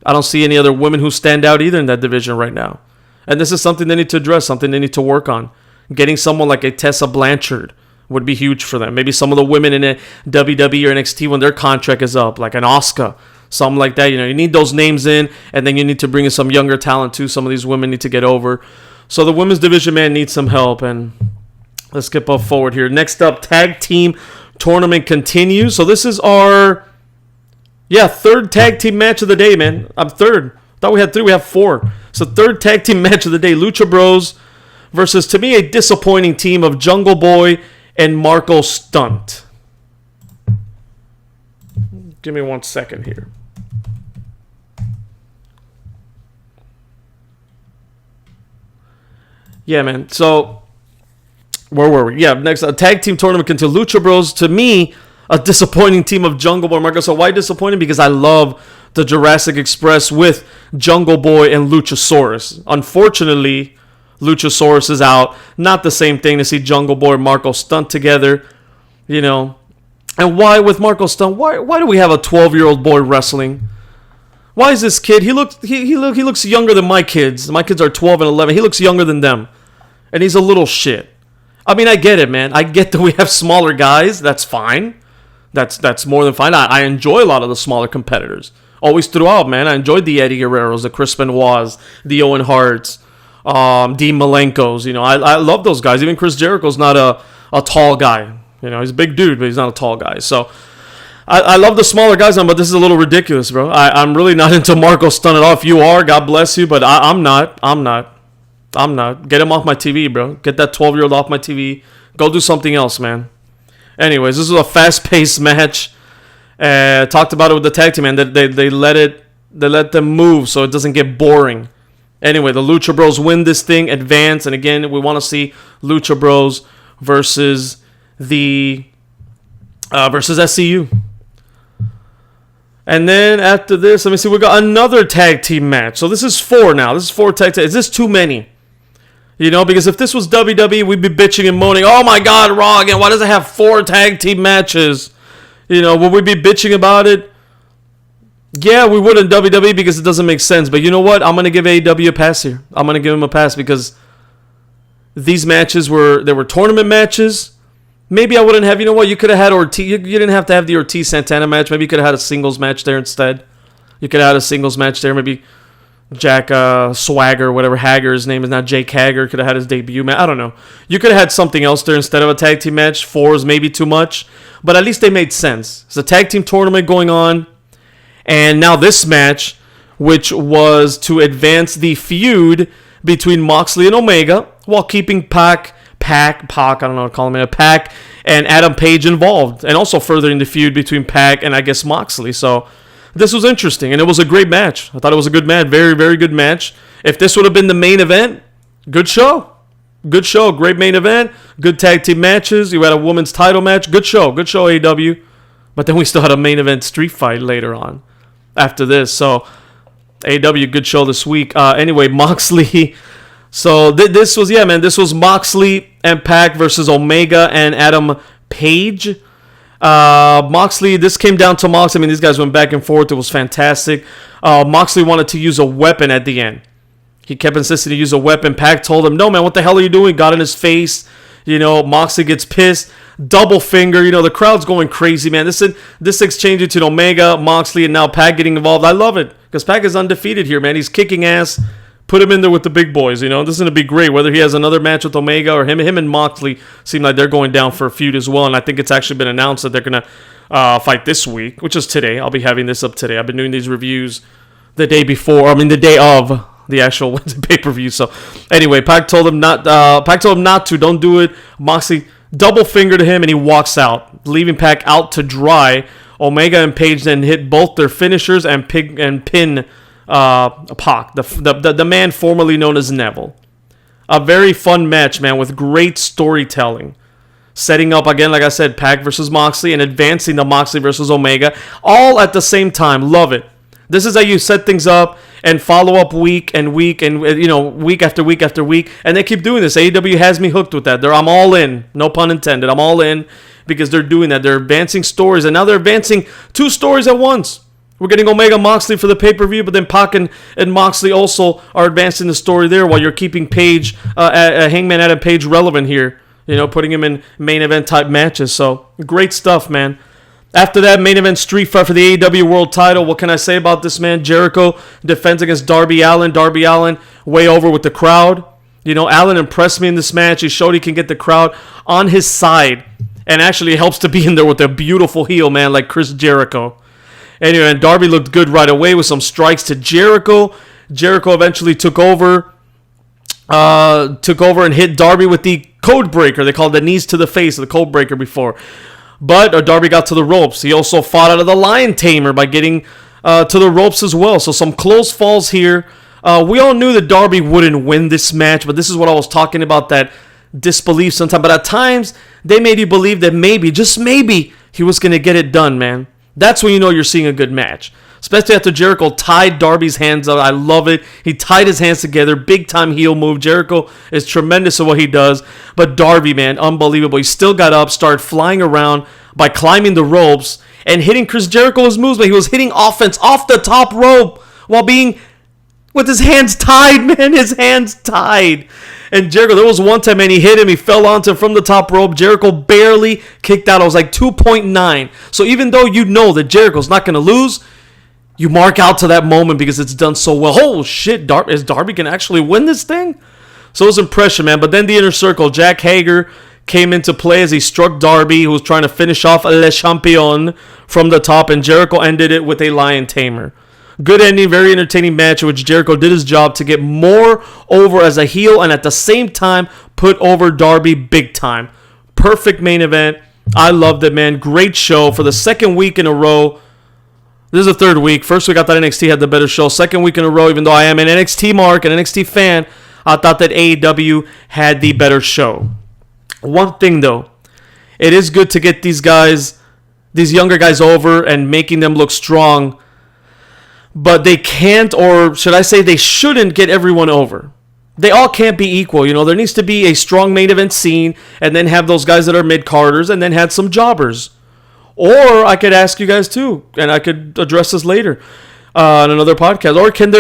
I don't see any other women who stand out either in that division right now. And this is something they need to address, something they need to work on. Getting someone like a Tessa Blanchard would be huge for them. Maybe some of the women in a WWE or NXT when their contract is up, like an Asuka, something like that. You need those names in, and then you need to bring in some younger talent too. Some of these women need to get over. So the women's division, man, needs some help, and let's skip up forward here. Next up, tag team tournament continues. So this is our, third tag team match of the day, man. I'm third. I thought we had three. We have four. So third tag team match of the day. Lucha Bros versus, to me, a disappointing team of Jungle Boy and Marco Stunt. Give me 1 second here. Yeah, man. So where were we? Yeah, next, a tag team tournament continues. Lucha Bros, to me, a disappointing team of Jungle Boy and Marco. So why disappointing? Because I love the Jurassic Express with Jungle Boy and Luchasaurus. Unfortunately, Luchasaurus is out. Not the same thing to see Jungle Boy and Marco Stunt together, And why with Marco Stunt? Why do we have a 12-year-old boy wrestling? Why is this kid? He looks younger than my kids. My kids are 12 and 11. He looks younger than them, and he's a little shit. I mean, I get it, man. I get that we have smaller guys. That's fine. That's more than fine. I enjoy a lot of the smaller competitors. Always throughout, man. I enjoyed the Eddie Guerreros, the Chris Benoits, the Owen Harts, Dean Malenkos. I love those guys. Even Chris Jericho's not a tall guy. He's a big dude, but he's not a tall guy. So I love the smaller guys, but this is a little ridiculous, bro. I'm really not into Marco Stunt at all. If you are, God bless you, but I'm not. Get him off my TV, bro. Get that 12-year-old off my TV. Go do something else, man. Anyways, this is a fast-paced match. Talked about it with the tag team, man. They let them move so it doesn't get boring. Anyway, the Lucha Bros win this thing, advance, and again, we want to see Lucha Bros versus versus SCU. And then after this, let me see, we got another tag team match. So this is 4 now. This is 4 tag team. Is this too many? Because if this was WWE, we'd be bitching and moaning, oh my God, Raw again, why does it have 4 tag team matches? Would we be bitching about it? Yeah, we would in WWE because it doesn't make sense. But you know what? I'm going to give AEW a pass here. I'm going to give them a pass because these matches were tournament matches. Maybe I wouldn't have, you could have had Ortiz. You didn't have to have the Ortiz-Santana match. Maybe you could have had a singles match there instead. You could have had a singles match there. Maybe Jack Swagger, whatever Hager's name is now, Jake Hager, could have had his debut match. I don't know. You could have had something else there instead of a tag team match. 4 is maybe too much. But at least they made sense. It's a tag team tournament going on. And now this match, which was to advance the feud between Moxley and Omega, while keeping Pac, I don't know how to call him, Pac and Adam Page involved. And also furthering the feud between Pac and, I guess, Moxley. So this was interesting, and it was a great match. I thought it was a good match, very, very good match. If this would have been the main event, good show. Good show, great main event, good tag team matches. You had a women's title match, good show AEW. But then we still had a main event street fight later on after this. So AEW, good show this week. Anyway, Moxley. So this was Moxley and Pac versus Omega and Adam Page. Moxley, this came down to Moxley. I mean, these guys went back and forth. It was fantastic. Moxley wanted to use a weapon at the end. He kept insisting to use a weapon. Pac told him, no, man, what the hell are you doing? Got in his face. Moxley gets pissed. Double finger. The crowd's going crazy, man. This exchange between Omega, Moxley, and now Pac getting involved. I love it because Pac is undefeated here, man. He's kicking ass. Put him in there with the big boys. This is going to be great. Whether he has another match with Omega or him and Moxley seem like they're going down for a feud as well. And I think it's actually been announced that they're going to fight this week, which is today. I'll be having this up today. I've been doing these reviews the day of the actual Wednesday pay-per-view. So anyway, Pac told him not to. Don't do it. Moxley double finger to him and he walks out, leaving Pac out to dry. Omega and Page then hit both their finishers and pin Pac, the man formerly known as Neville. A very fun match, man, with great storytelling. Setting up, again, like I said, Pac versus Moxley and advancing the Moxley versus Omega all at the same time. Love it. This is how you set things up and follow up week and week and, week after week after week. And they keep doing this. AEW has me hooked with that. I'm all in. No pun intended. I'm all in because they're doing that. They're advancing stories. And now they're advancing 2 stories at once. We're getting Omega Moxley for the pay-per-view, but then Pac and Moxley also are advancing the story there while you're keeping Page, Hangman Adam Page relevant here. Putting him in main event type matches. So, great stuff, man. After that, main event street fight for the AEW World title. What can I say about this, man? Jericho defends against Darby Allin. Darby Allin way over with the crowd. Allin impressed me in this match. He showed he can get the crowd on his side. And actually helps to be in there with a beautiful heel, man, like Chris Jericho. Anyway, and Darby looked good right away with some strikes to Jericho. Jericho eventually took over and hit Darby with the code breaker. They called the knees to the face of the code breaker before. But Darby got to the ropes. He also fought out of the lion tamer by getting to the ropes as well. So some close falls here. We all knew that Darby wouldn't win this match, but this is what I was talking about, that disbelief sometimes. But at times, they made you believe that maybe, just maybe, he was going to get it done, man. That's when you know you're seeing a good match. Especially after Jericho tied Darby's hands up. I love it. He tied his hands together. Big time heel move. Jericho is tremendous at what he does. But Darby, man, unbelievable. He still got up, started flying around by climbing the ropes and hitting Chris Jericho's moves. But he was hitting offense off the top rope while being with his hands tied, man. His hands tied. And Jericho, there was one time, man, he hit him. He fell onto him from the top rope. Jericho barely kicked out. It was like 2.9. So even though you know that Jericho's not going to lose, you mark out to that moment because it's done so well. Oh, shit, is Darby can actually win this thing? So it was impression, man. But then the Inner Circle, Jack Hager came into play as he struck Darby, who was trying to finish off Le Champion from the top, and Jericho ended it with a Lion Tamer. Good ending, very entertaining match in which Jericho did his job to get more over as a heel and at the same time put over Darby big time. Perfect main event. I loved it, man. Great show for the second week in a row. This is the third week. First week I thought NXT had the better show. Second week in a row, even though I am an NXT mark, an NXT fan, I thought that AEW had the better show. One thing though, it is good to get these younger guys over and making them look strong. But they can't, or should I say they shouldn't, get everyone over. They all can't be equal. There needs to be a strong main event scene and then have those guys that are mid-carders and then have some jobbers. Or I could ask you guys too, and I could address this later on another podcast. Or can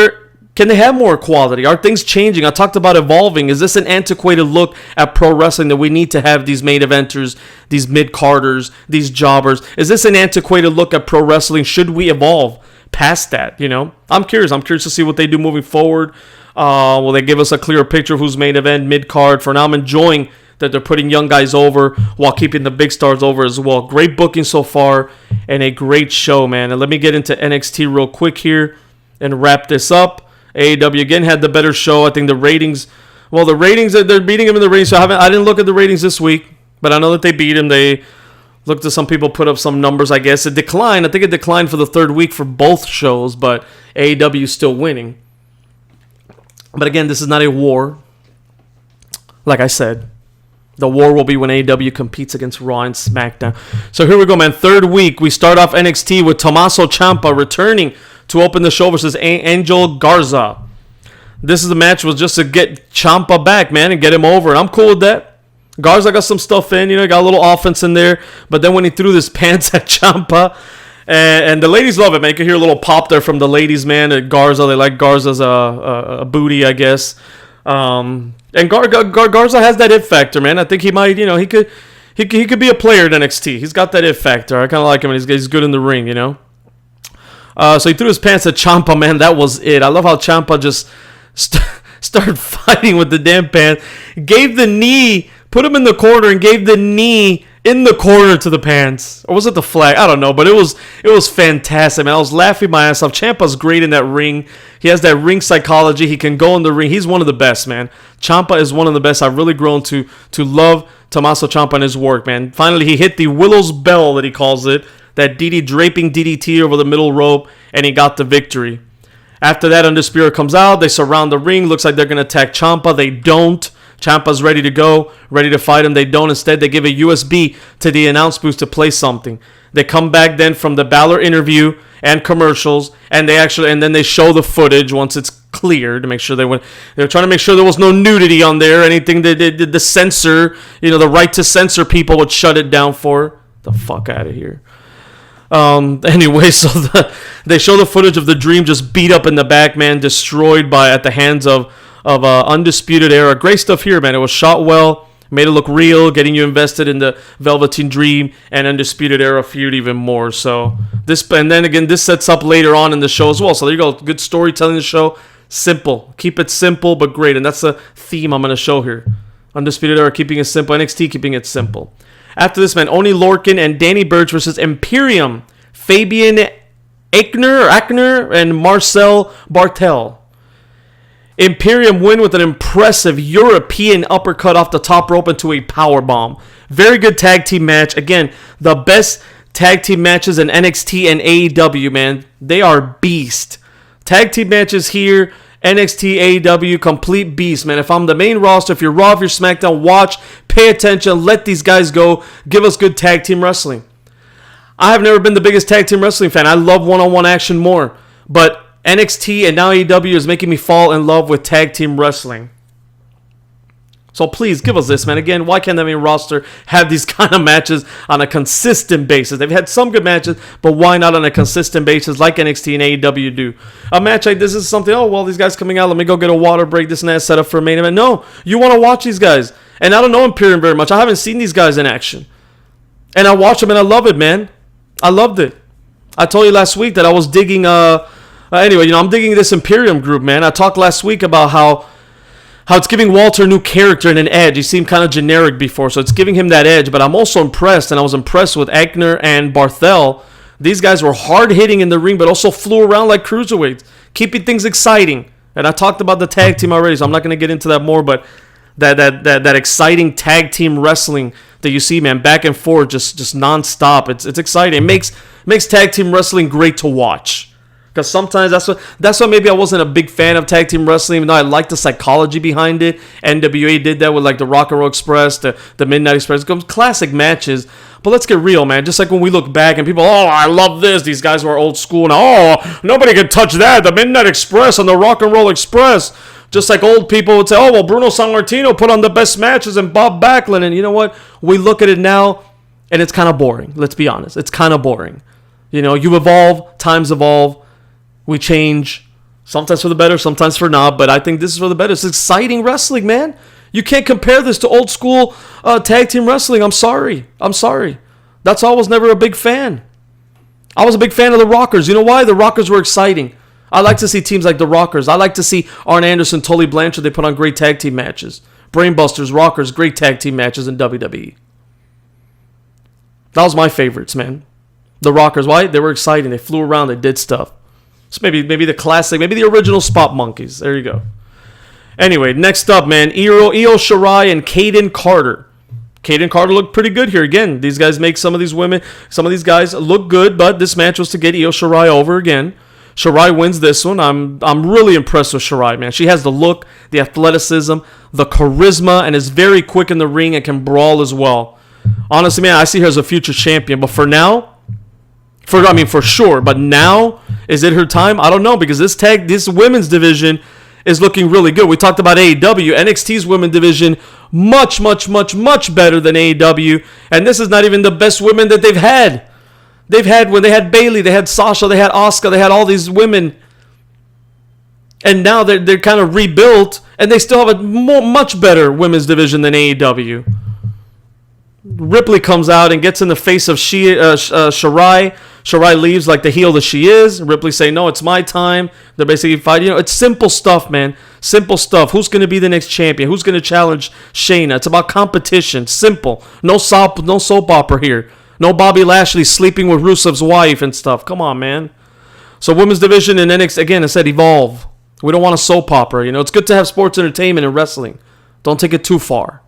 they have more quality? Are things changing? I talked about evolving. Is this an antiquated look at pro wrestling that we need to have these main eventers, these mid-carders, these jobbers? Is this an antiquated look at pro wrestling? Should we evolve past that? I'm curious to see what they do moving forward. Will they give us a clearer picture of who's main event, mid-card? For now, I'm enjoying that they're putting young guys over while keeping the big stars over as well. Great booking so far and a great show, man. And let me get into NXT real quick here and wrap this up. AEW again had the better show. I think the ratings, they're beating him in the ratings. So I didn't look at the ratings this week, but I know that they beat him. They looked at some people put up some numbers, I guess. It declined. I think it declined for the third week for both shows, but AEW is still winning. But again, this is not a war. Like I said, The war will be when AEW competes against Raw and SmackDown. So here we go, man. Third week, we start off NXT with Tommaso Ciampa returning to open the show versus Angel Garza. This is the match was just to get Ciampa back, man, and get him over. And I'm cool with that. Garza got some stuff in, got a little offense in there. But then when he threw his pants at Ciampa, and the ladies love it, man. You can hear a little pop there from the ladies, man. At Garza, they like Garza's a booty, I guess. And Garza has that it factor, man. I think he might, he could be a player at NXT. He's got that it factor. I kind of like him, and he's good in the ring, So he threw his pants at Ciampa, man. That was it. I love how Ciampa just started fighting with the damn pants. Gave the knee, put him in the corner, and gave the knee in the corner to the pants. Or was it the flag? I don't know, but it was fantastic, man. I was laughing my ass off. Ciampa's great in that ring. He has that ring psychology. He can go in the ring. He's one of the best, man. Ciampa is one of the best. I've really grown to love Tommaso Ciampa and his work, man. Finally, he hit the Willow's Bell, that he calls it. That draping DDT over the middle rope, and he got the victory. After that, Undisputed comes out. They surround the ring. Looks like they're going to attack Ciampa. They don't. Ciampa's ready to go, ready to fight him. They don't. Instead, they give a USB to the announce booth to play something. They come back then from the Balor interview and commercials, and then they show the footage once it's cleared to make sure they were trying to make sure there was no nudity on there. Anything they did the censor, the right to censor people would shut it down for. The fuck out of here. Anyway, so they show the footage of the Dream just beat up in the back, man, destroyed at the hands of Undisputed Era. Great stuff here, man. It was shot well, made it look real, getting you invested in the Velveteen Dream and Undisputed Era feud even more. So and then again, this sets up later on in the show as well. So there you go, good storytelling in the show. Simple, keep it simple but great, and that's the theme I'm gonna show here. Undisputed Era keeping it simple, NXT keeping it simple. After this, man, Oni Lorcan and Danny Burch versus Imperium, Fabian Aichner and Marcel Bartel. Imperium win with an impressive European uppercut off the top rope into a powerbomb. Very good tag team match. Again, the best tag team matches in NXT and AEW, man. They are beast. Tag team matches here, NXT, AEW, complete beast, man. If I'm the main roster, if you're Raw, if you're SmackDown, watch, pay attention, let these guys go, give us good tag team wrestling. I have never been the biggest tag team wrestling fan. I love one-on-one action more, but NXT and now AEW is making me fall in love with tag team wrestling. So please, give us this, man. Again, why can't the main roster have these kind of matches on a consistent basis? They've had some good matches, but why not on a consistent basis like NXT and AEW do? A match like this is something, these guys coming out, let me go get a water break, this and that, set up for a main event. No, you want to watch these guys. And I don't know Imperium very much. I haven't seen these guys in action. And I watch them and I love it, man. I loved it. I told you last week that I was digging, anyway, I'm digging this Imperium group, man. I talked last week about how it's giving Walter a new character and an edge. He seemed kind of generic before, so it's giving him that edge. But I'm also impressed, and I was impressed with Aichner and Barthel. These guys were hard-hitting in the ring, but also flew around like cruiserweights, keeping things exciting. And I talked about the tag team already, so I'm not going to get into that more, but that exciting tag team wrestling that you see, man, back and forth, just non-stop. It's exciting. It makes tag team wrestling great to watch. Because sometimes that's what maybe I wasn't a big fan of tag team wrestling, even though I liked the psychology behind it. NWA did that with like the Rock and Roll Express, the Midnight Express, classic matches. But let's get real, man. Just like when we look back and people, I love this. These guys were old school. Now, nobody can touch that. The Midnight Express and the Rock and Roll Express. Just like old people would say, Bruno Sammartino put on the best matches and Bob Backlund. And you know what? We look at it now and it's kind of boring. Let's be honest. It's kind of boring. You evolve, times evolve. We change, sometimes for the better, sometimes for not, but I think this is for the better. It's exciting wrestling, man. You can't compare this to old school tag team wrestling. I'm sorry. That's why I was never a big fan. I was a big fan of the Rockers. You know why? The Rockers were exciting. I like to see teams like the Rockers. I like to see Arn Anderson, Tully Blanchard. They put on great tag team matches. Brainbusters, Rockers, great tag team matches in WWE. That was my favorites, man. The Rockers, why? They were exciting. They flew around. They did stuff. So maybe the classic, maybe the original Spot Monkeys. There you go. Anyway, next up, man, Io Shirai and Kaden Carter. Kaden Carter looked pretty good here. Again, these guys make some of these guys look good, but this match was to get Io Shirai over again. Shirai wins this one. I'm really impressed with Shirai, man. She has the look, the athleticism, the charisma, and is very quick in the ring and can brawl as well. Honestly, man, I see her as a future champion. But for now, for sure. But now, is it her time? I don't know, because this women's division is looking really good. We talked about AEW. NXT's women's division, much, much, much, much better than AEW. And this is not even the best women that they've had. When they had Bayley, they had Sasha, they had Asuka, they had all these women. And now they're kind of rebuilt, and they still have a much better women's division than AEW. Ripley comes out and gets in the face of Shirai. Shirai leaves like the heel that she is. Ripley saying, no, it's my time. They're basically fighting. It's simple stuff, man. Simple stuff. Who's going to be the next champion? Who's going to challenge Shayna? It's about competition. Simple. No soap opera here. No Bobby Lashley sleeping with Rusev's wife and stuff. Come on, man. So women's division in NXT, again, I said evolve. We don't want a soap opera. It's good to have sports entertainment and wrestling. Don't take it too far.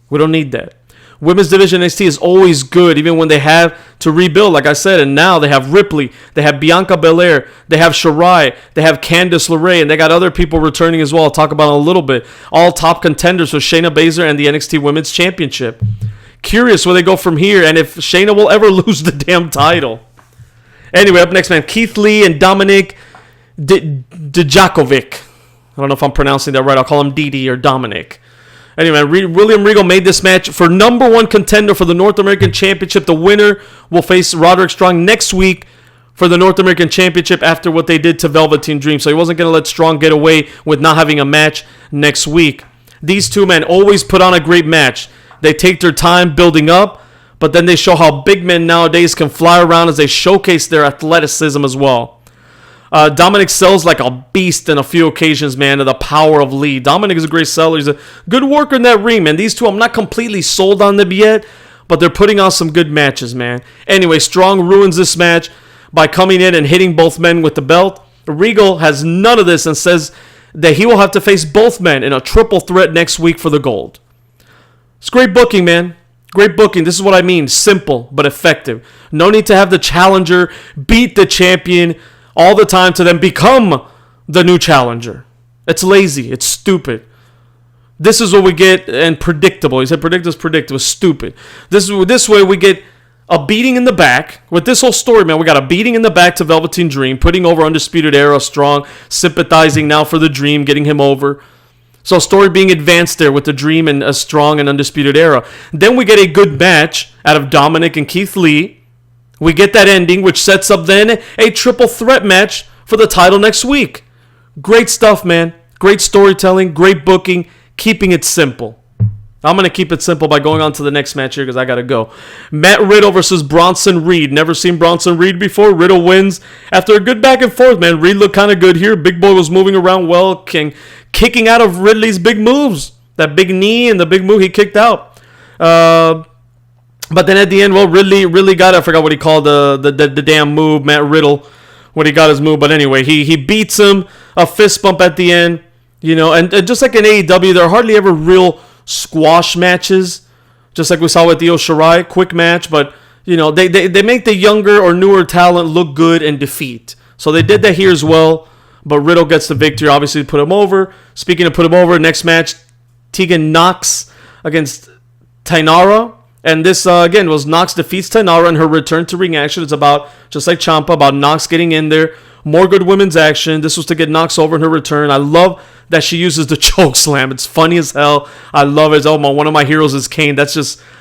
We don't need that. Women's division NXT is always good, even when they have to rebuild, like I said. And now they have Ripley, they have Bianca Belair, they have Shirai, they have Candice LeRae, and they got other people returning as well. I'll talk about in a little bit. All top contenders for Shayna Baszler and the NXT Women's Championship. Curious where they go from here, and if Shayna will ever lose the damn title. Anyway, up next, man, Keith Lee and Dominik Dijakovic. I don't know if I'm pronouncing that right. I'll call him Didi or Dominic. Anyway, William Regal made this match for number one contender for the North American Championship. The winner will face Roderick Strong next week for the North American Championship after what they did to Velveteen Dream. So he wasn't going to let Strong get away with not having a match next week. These two men always put on a great match. They take their time building up, but then they show how big men nowadays can fly around as they showcase their athleticism as well. Dominic sells like a beast on a few occasions, man, of the power of Lee. Dominic is a great seller. He's a good worker in that ring, man. These two, I'm not completely sold on them yet, but they're putting on some good matches, man. Anyway, Strong ruins this match by coming in and hitting both men with the belt. Regal has none of this and says that he will have to face both men in a triple threat next week for the gold. It's great booking, man. Great booking. This is what I mean. Simple, but effective. No need to have the challenger beat the champion all the time to then become the new challenger. It's lazy. It's stupid. This is what we get, and predictable. He said predictable. Stupid. This way we get a beating in the back. With this whole story, man, we got a beating in the back to Velveteen Dream, putting over Undisputed Era, Strong, sympathizing now for the Dream, getting him over. So story being advanced there with the Dream and a Strong and Undisputed Era. Then we get a good match out of Dominic and Keith Lee. We get that ending, which sets up then a triple threat match for the title next week. Great stuff, man. Great storytelling, great booking, keeping it simple. I'm going to keep it simple by going on to the next match here because I got to go. Matt Riddle versus Bronson Reed. Never seen Bronson Reed before. Riddle wins after a good back and forth, man. Reed looked kind of good here. Big Boy was moving around well, kicking out of Ridley's big moves. That big knee and the big move he kicked out. But then at the end, well, Ridley got it. I forgot what he called the damn move, Matt Riddle, when he got his move. But anyway, he beats him. A fist bump at the end. And just like in AEW, there are hardly ever real squash matches. Just like we saw with Io Shirai. Quick match, but, they make the younger or newer talent look good in defeat. So they did that here as well. But Riddle gets the victory, obviously, to put him over. Speaking of put him over, next match, Tegan Nox against Tainara. And this, again, was Nox defeats Tainara in her return to ring action. It's about, just like Ciampa, about Nox getting in there. More good women's action. This was to get Nox over in her return. I love that she uses the choke slam. It's funny as hell. I love it. One of my heroes is Kane. That's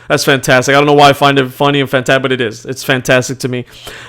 fantastic. I don't know why I find it funny and fantastic, but it is. It's fantastic to me.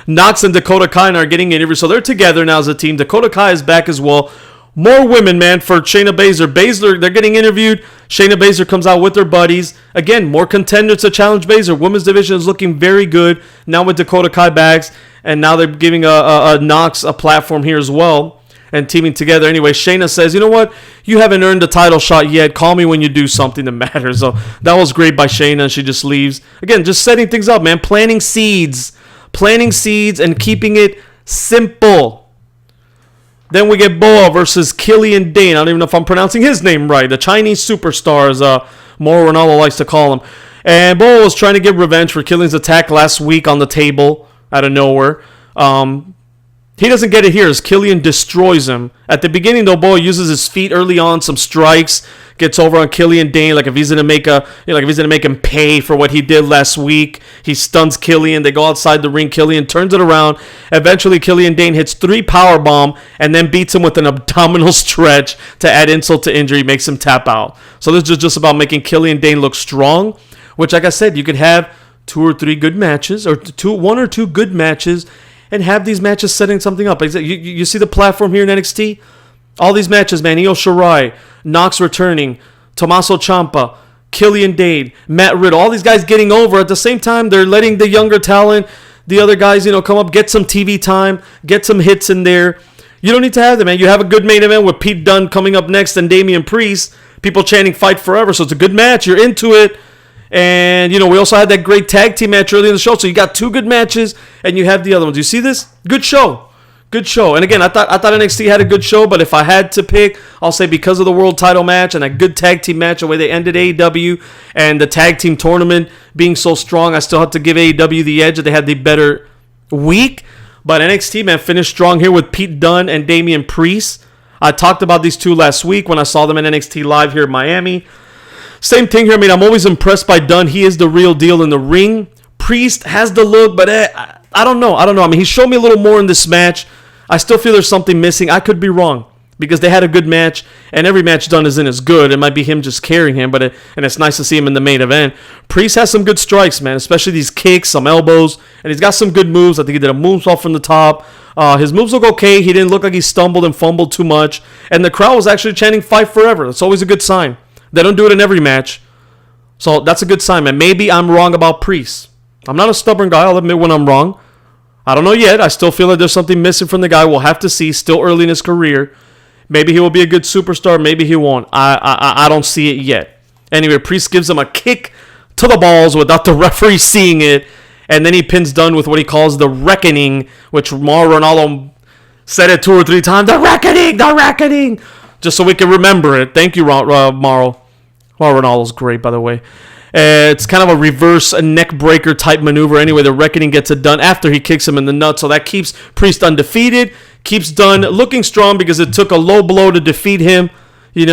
Nox and Dakota Kai are getting interviewed. So they're together now as a team. Dakota Kai is back as well. More women, man, for Shayna Baszler. They're getting interviewed. Shayna Baszler comes out with her buddies. Again, more contenders to challenge Baszler. Women's division is looking very good now with Dakota Kai bags. And now they're giving a Nox a platform here as well and teaming together. Anyway, Shayna says, you know what? You haven't earned a title shot yet. Call me when you do something that matters. So that was great by Shayna. She just leaves. Again, just setting things up, man. Planting seeds and keeping it simple. Then we get Boa versus Killian Dane. I don't even know if I'm pronouncing his name right. The Chinese superstar, as Mauro Ranallo likes to call him. And Boa was trying to get revenge for Killian's attack last week on the table out of nowhere. He doesn't get it here as Killian destroys him. At the beginning, though, Boy uses his feet early on, some strikes, gets over on Killian Dane, like if he's gonna make him pay for what he did last week. He stuns Killian. They go outside the ring. Killian turns it around. Eventually, Killian Dane hits 3 powerbomb and then beats him with an abdominal stretch to add insult to injury, makes him tap out. So this is just about making Killian Dane look strong, which, like I said, you could have 2 or 3 good matches, or 1 or 2 good matches, and have these matches setting something up. You see the platform here in NXT? All these matches, man. Io Shirai, Knox returning, Tommaso Ciampa, Killian Dane, Matt Riddle. All these guys getting over. At the same time, they're letting the younger talent, the other guys, come up, get some TV time, get some hits in there. You don't need to have them, man. You have a good main event with Pete Dunne coming up next and Damian Priest. People chanting fight forever. So it's a good match. You're into it. And, we also had that great tag team match early in the show. So you got 2 good matches, and you have the other ones. You see this? Good show. Good show. And again, I thought NXT had a good show, but if I had to pick, I'll say because of the world title match and a good tag team match, the way they ended AEW, and the tag team tournament being so strong, I still have to give AEW the edge that they had the better week. But NXT, man, finished strong here with Pete Dunne and Damian Priest. I talked about these 2 last week when I saw them in NXT Live here in Miami. Same thing here. I mean, I'm always impressed by Dunne. He is the real deal in the ring. Priest has the look, but I don't know. I mean, he showed me a little more in this match. I still feel there's something missing. I could be wrong because they had a good match, and every match Dunne isn't as good. It might be him just carrying him, and it's nice to see him in the main event. Priest has some good strikes, man, especially these kicks, some elbows, and he's got some good moves. I think he did a moonsault from the top. His moves look okay. He didn't look like he stumbled and fumbled too much, and the crowd was actually chanting "Fight Forever." That's always a good sign. They don't do it in every match. So that's a good sign, man. Maybe I'm wrong about Priest. I'm not a stubborn guy. I'll admit when I'm wrong. I don't know yet. I still feel like there's something missing from the guy. We'll have to see. Still early in his career. Maybe he will be a good superstar. Maybe he won't. I don't see it yet. Anyway, Priest gives him a kick to the balls without the referee seeing it. And then he pins Dunne with what he calls the reckoning, which Mauro Ranallo said it 2 or 3 times. The reckoning! The reckoning! Just so we can remember it. Thank you, Mauro. Mauro Ranallo's great, by the way. It's kind of a reverse neck breaker type maneuver. Anyway, the reckoning gets it done after he kicks him in the nuts. So that keeps Priest undefeated. Keeps Dunne looking strong because it took a low blow to defeat him. And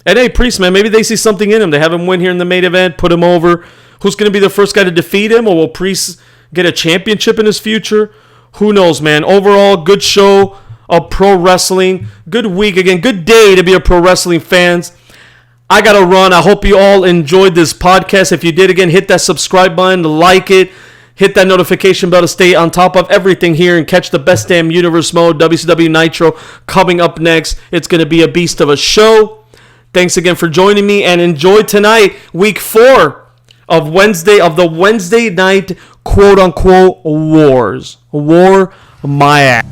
hey, Priest, man, maybe they see something in him. They have him win here in the main event, put him over. Who's going to be the first guy to defeat him? Or will Priest get a championship in his future? Who knows, man. Overall, good show of pro wrestling. Good week again. Good day to be a pro wrestling fans. I got to run. I hope you all enjoyed this podcast. If you did, again, hit that subscribe button, like it, hit that notification bell to stay on top of everything here and catch the best damn universe mode, WCW Nitro, coming up next. It's going to be a beast of a show. Thanks again for joining me, and enjoy tonight, week 4 of the Wednesday night quote-unquote wars. War my ass.